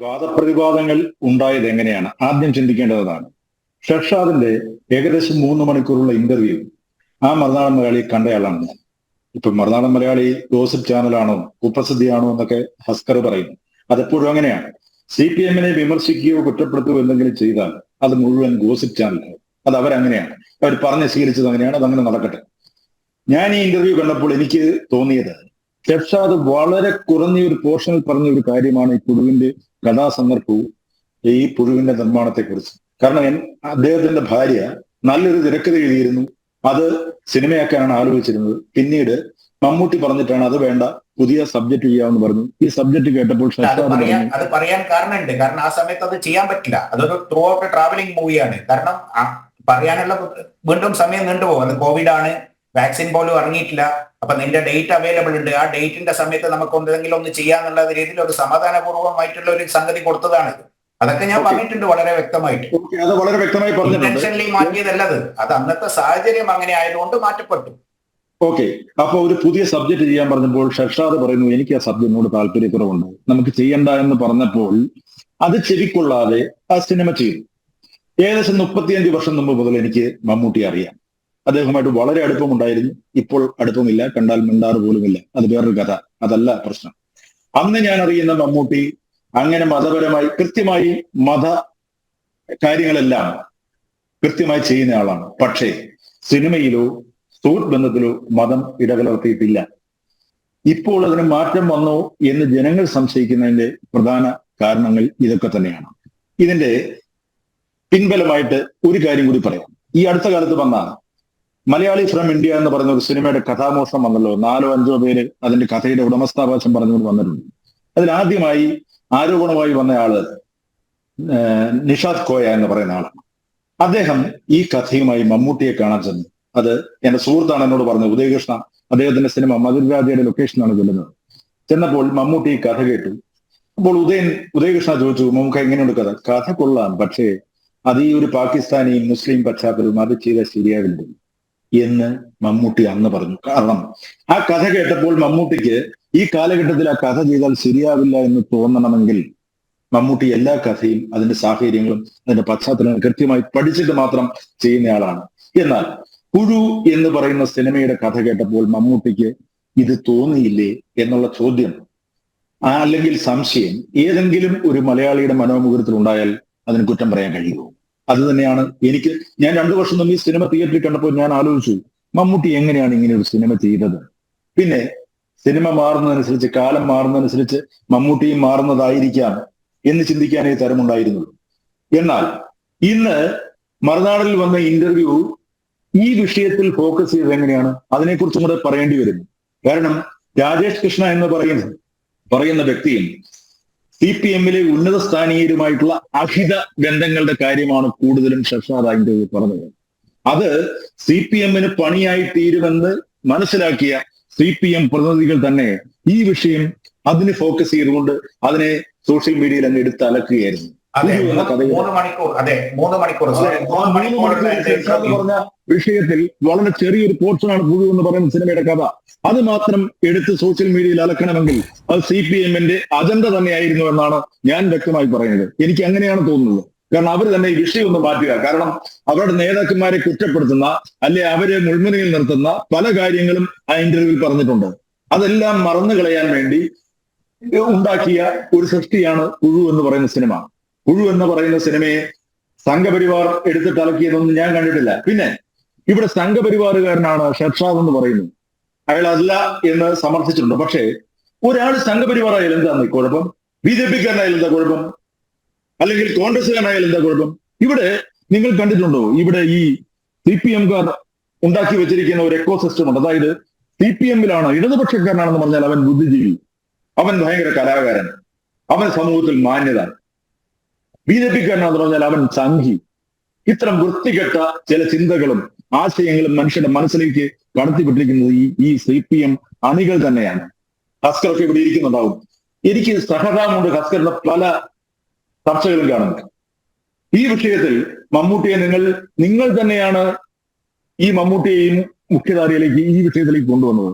വാദപ്രതിവാദങ്ങൾ ഉണ്ടായത് എങ്ങനെയാണ് ആദ്യം ചിന്തിക്കേണ്ടതാണ്. ഷർഷാദിന്റെ ഏകദേശം 3 മണിക്കൂറുള്ള ഇന്റർവ്യൂ ആ മറുനാടൻ മലയാളി കണ്ടയാളാണ് ഞാൻ. ഇപ്പൊ മറുനാടൻ മലയാളി ഗോസിപ്പ് ചാനലാണോ കുപ്രസിദ്ധിയാണോ എന്നൊക്കെ ഹസ്കർ പറയുന്നു. അതെപ്പോഴും അങ്ങനെയാണ്. CPM-നെ വിമർശിക്കുകയോ കുറ്റപ്പെടുത്തുകയോ എന്തെങ്കിലും ചെയ്താൽ അത് മുഴുവൻ ഗോസിപ്പ് ചാനലാണ്. അത് അവരങ്ങനെയാണ്, അവർ പറഞ്ഞ് സ്വീകരിച്ചത് അങ്ങനെയാണ്, അതങ്ങനെ നടക്കട്ടെ. ഞാൻ ഈ ഇന്റർവ്യൂ കണ്ടപ്പോൾ എനിക്ക് തോന്നിയത് ഷർഷാദ് വളരെ കുറഞ്ഞ ഒരു പോർഷനിൽ പറഞ്ഞ ഒരു കാര്യമാണ് ഈ പുഴുവിന്റെ കഥാസന്ദർഭവും ഈ പുഴുവിന്റെ നിർമ്മാണത്തെക്കുറിച്ച്. കാരണം അദ്ദേഹത്തിന്റെ ഭാര്യ നല്ലൊരു തിരക്കഥ എഴുതിയിരുന്നു, അത് സിനിമയാക്കാനാണ് ആലോചിച്ചിരുന്നത്. പിന്നീട് മമ്മൂട്ടി പറഞ്ഞിട്ടാണ് അത് വേണ്ട, പുതിയ സബ്ജക്ട് ചെയ്യാമെന്ന് പറഞ്ഞു. ഈ സബ്ജക്ട് കേട്ടപ്പോൾ അത് പറയാൻ കാരണമുണ്ട്. കാരണം ആ സമയത്ത് അത് ചെയ്യാൻ പറ്റില്ല. അതൊരു ത്രൂ ഔട്ട് ട്രാവലിംഗ് മൂവിയാണ്. കാരണം പറയാനുള്ള വീണ്ടും സമയം നീണ്ടുപോകും. അത് കോവിഡ് ആണ്, വാക്സിൻ പോലും ഇറങ്ങിയിട്ടില്ല. അപ്പൊ നിന്റെ ഡേറ്റ് അവൈലബിൾ ഉണ്ട്. ആ ഡേറ്റിന്റെ സമയത്ത് നമുക്ക് എന്തെങ്കിലും ഒന്ന് ചെയ്യാന്നുള്ള രീതിയിൽ ഒരു സമാധാനപൂർവ്വമായിട്ടുള്ള ഒരു സംഗതി കൊടുത്തതാണ്. അതൊക്കെ ഞാൻ പറഞ്ഞിട്ടുണ്ട് വളരെ വ്യക്തമായിട്ട്. അത് വളരെ വ്യക്തമായി ഇന്റൻഷനലി മാറ്റിയതല്ലത്. അത് അന്നത്തെ സാഹചര്യം അങ്ങനെ ആയതുകൊണ്ട് മാറ്റപ്പെട്ടു. ഓക്കെ. അപ്പൊ ഒരു പുതിയ സബ്ജക്ട് ചെയ്യാൻ പറഞ്ഞപ്പോൾ ഷർഷാദ് പറയുന്നു എനിക്ക് ആ സബ്ജക്റ്റിനോട് താല്പര്യക്കുറവുണ്ട്, നമുക്ക് ചെയ്യണ്ട എന്ന് പറഞ്ഞപ്പോൾ അത് ചെവിക്കൊള്ളാതെ ആ സിനിമ ചെയ്തു. ഏകദേശം 35 വർഷം മുമ്പ് മുതൽ എനിക്ക് മമ്മൂട്ടി അറിയാം. അദ്ദേഹവുമായിട്ട് വളരെ അടുപ്പമുണ്ടായിരുന്നു. ഇപ്പോൾ അടുപ്പമില്ല, കണ്ടാൽ മിണ്ടാറ് പോലുമില്ല. അത് വേറൊരു കഥ, അതല്ല പ്രശ്നം. അന്ന് ഞാൻ അറിയുന്ന മമ്മൂട്ടി അങ്ങനെ മതപരമായി കൃത്യമായി മത കാര്യങ്ങളെല്ലാം കൃത്യമായി ചെയ്യുന്ന ആളാണ്. പക്ഷേ സിനിമയിലോ സുഹൃത്ത് ബന്ധത്തിലോ മതം ഇടകലർത്തിയിട്ടില്ല. ഇപ്പോൾ അതിന് മാറ്റം വന്നോ എന്ന് ജനങ്ങൾ സംശയിക്കുന്നതിന്റെ പ്രധാന കാരണങ്ങൾ ഇതൊക്കെ തന്നെയാണ്. ഇതിന്റെ പിൻബലമായിട്ട് ഒരു കാര്യം കൂടി പറയാം. ഈ അടുത്ത കാലത്ത് വന്ന മലയാളി ഫ്രം ഇന്ത്യ എന്ന് പറയുന്ന ഒരു സിനിമയുടെ കഥാമോഷണം വന്നല്ലോ. 4-5 പേര് അതിന്റെ കഥയുടെ ഉടമസ്ഥാവകാശം പറഞ്ഞുകൊണ്ട് വന്നിട്ടുണ്ട്. അതിലാദ്യമായി ആരോപണമായി വന്നയാള് നിഷാദ് കോയ എന്ന് പറയുന്ന ആളാണ്. അദ്ദേഹം ഈ കഥയുമായി മമ്മൂട്ടിയെ കാണാൻ ചെന്നു. അത് എന്റെ സുഹൃത്താണ് എന്നോട് പറഞ്ഞത്, ഉദയകൃഷ്ണ. അദ്ദേഹത്തിന്റെ സിനിമ മധുരരാജയുടെ ലൊക്കേഷനാണ് ചെല്ലുന്നത്. ചെന്നപ്പോൾ മമ്മൂട്ടി ഈ കഥ കേട്ടു. അപ്പോൾ ഉദയകൃഷ്ണ ചോദിച്ചു, നമുക്ക് എങ്ങനെയുണ്ട് കഥ? കഥ കൊള്ളാം, പക്ഷേ അത് ഈ ഒരു പാകിസ്ഥാനിയും മുസ്ലിം പശ്ചാത്തലവും അത് ചെയ്താൽ ശരിയാവില്ല എന്ന് മമ്മൂട്ടി അന്ന് പറഞ്ഞു. കാരണം ആ കഥ കേട്ടപ്പോൾ മമ്മൂട്ടിക്ക് ഈ കാലഘട്ടത്തിൽ ആ കഥ ചെയ്താൽ ശരിയാവില്ല എന്ന് തോന്നണമെങ്കിൽ മമ്മൂട്ടി എല്ലാ കഥയും അതിന്റെ സാഹചര്യങ്ങളും അതിന്റെ പശ്ചാത്തലങ്ങളും കൃത്യമായി പഠിച്ചിട്ട് മാത്രം ചെയ്യുന്നയാളാണ്. എന്നാൽ പുഴു എന്ന് പറയുന്ന സിനിമയുടെ കഥ കേട്ടപ്പോൾ മമ്മൂട്ടിക്ക് ഇത് തോന്നിയില്ലേ എന്നുള്ള ചോദ്യം, അല്ലെങ്കിൽ സംശയം ഏതെങ്കിലും ഒരു മലയാളിയുടെ മനോമുഖത്തിൽ ഉണ്ടായാൽ അതിന് കുറ്റം പറയാൻ കഴിയുമോ? അത് തന്നെയാണ് ഞാൻ 2 വർഷം മുമ്പ് ഈ സിനിമ തിയേറ്ററിൽ കണ്ടപ്പോൾ ഞാൻ ആലോചിച്ചു, മമ്മൂട്ടി എങ്ങനെയാണ് ഇങ്ങനെ ഒരു സിനിമ ചെയ്തത്? പിന്നെ സിനിമ മാറുന്നതനുസരിച്ച്, കാലം മാറുന്നതനുസരിച്ച് മമ്മൂട്ടിയും മാറുന്നതായിരിക്കാം എന്ന് ചിന്തിക്കാനേ തരമുണ്ടായിരുന്നുള്ളൂ. എന്നാൽ ഇന്ന് മറുനാടിൽ വന്ന ഇന്റർവ്യൂ ഈ വിഷയത്തിൽ ഫോക്കസ് ചെയ്തത് എങ്ങനെയാണ്? അതിനെക്കുറിച്ചും കൂടെ പറയേണ്ടി വരുന്നു. കാരണം രാജേഷ് കൃഷ്ണ എന്ന് പറയുന്ന വ്യക്തിയും CPM-ലെ ഉന്നത സ്ഥാനീയരുമായിട്ടുള്ള അഹിത ബന്ധങ്ങളുടെ കാര്യമാണ് കൂടുതലും ഷർഷാദ് ഇന്റർവ്യൂ പറഞ്ഞത്. അത് CPM-ന് പണിയായി തീരുമെന്ന് മനസ്സിലാക്കിയ CPM പ്രതിനിധികൾ തന്നെ ഈ വിഷയം അതിന് ഫോക്കസ് ചെയ്തുകൊണ്ട് അതിനെ സോഷ്യൽ മീഡിയയിൽ അങ്ങ് എടുത്ത് അലക്കുകയായിരുന്നു. പറഞ്ഞ വിഷയത്തിൽ വളരെ ചെറിയൊരു പോർഷനാണ് പുഴു എന്ന് പറയുന്ന സിനിമയുടെ കഥ. അത് മാത്രം എടുത്ത് സോഷ്യൽ മീഡിയയിൽ അലക്കണമെങ്കിൽ അത് CPM-ന്റെ അജണ്ട തന്നെയായിരുന്നു എന്നാണ് ഞാൻ വ്യക്തമായി പറയുന്നത്. എനിക്ക് അങ്ങനെയാണ് തോന്നുന്നത്. കാരണം അവർ തന്നെ ഈ വിഷയം ഒന്ന് മാറ്റുക. കാരണം അവരുടെ നേതാക്കന്മാരെ കുറ്റപ്പെടുത്തുന്ന, അല്ലെ അവരെ മുൾമുനയിൽ നിർത്തുന്ന പല കാര്യങ്ങളും ആ ഇന്റർവ്യൂവിൽ പറഞ്ഞിട്ടുണ്ട്. അതെല്ലാം മറന്നു കളയാൻ വേണ്ടി ഉണ്ടാക്കിയ ഒരു സൃഷ്ടിയാണ് പുഴു എന്ന് പറയുന്ന സിനിമ. പുഴു എന്ന് പറയുന്ന സിനിമയെ സംഘപരിവാർ എടുത്തിട്ട് അലക്കിയതൊന്നും ഞാൻ കണ്ടിട്ടില്ല. പിന്നെ ഇവിടെ സംഘപരിവാറുകാരനാണ് ഷർഷാദ് എന്ന് പറയുന്നു. അയാൾ അല്ല എന്ന് സമർത്ഥിച്ചിട്ടുണ്ട്. പക്ഷേ ഒരാൾ സംഘപരിവാറായാലും എന്താണ് കുഴപ്പം? BJP-കാരനായാലും എന്താ കുഴപ്പം? അല്ലെങ്കിൽ കോൺഗ്രസ്സുകാരനായാലും എന്താ കുഴപ്പം? ഇവിടെ നിങ്ങൾ കണ്ടിട്ടുണ്ടോ, ഇവിടെ ഈ CPM-കാർ ഉണ്ടാക്കി വെച്ചിരിക്കുന്ന ഒരു എക്കോസിസ്റ്റം ഉണ്ട്. അതായത് CPM-ലാണ് ഇടതുപക്ഷക്കാരനാണെന്ന് പറഞ്ഞാൽ അവൻ ബുദ്ധിജീവി, അവൻ ഭയങ്കര കലാകാരൻ, അവൻ സമൂഹത്തിൽ മാന്യത. BJP-കാരനാണെന്ന് പറഞ്ഞാൽ അവൻ സംഘി. ഇത്തരം വൃത്തികെട്ട ചില ചിന്തകളും ആശയങ്ങളും മനുഷ്യന്റെ മനസ്സിലേക്ക് കടത്തിവിട്ടിരിക്കുന്നത് ഈ CPM അണികൾ തന്നെയാണ്. ഹസ്കറൊക്കെ ഇവിടെ ഇരിക്കുന്നുണ്ടാവും. എനിക്ക് സഹതാപമുണ്ട് ഹസ്കറിന്റെ പല ചർച്ചകളും കാണുന്നത്. ഈ വിഷയത്തിൽ മമ്മൂട്ടിയെ നിങ്ങൾ തന്നെയാണ് ഈ മമ്മൂട്ടിയെയും മുഖ്യധാരയിലേക്ക് ഈ വിഷയത്തിലേക്ക് കൊണ്ടുവന്നത്.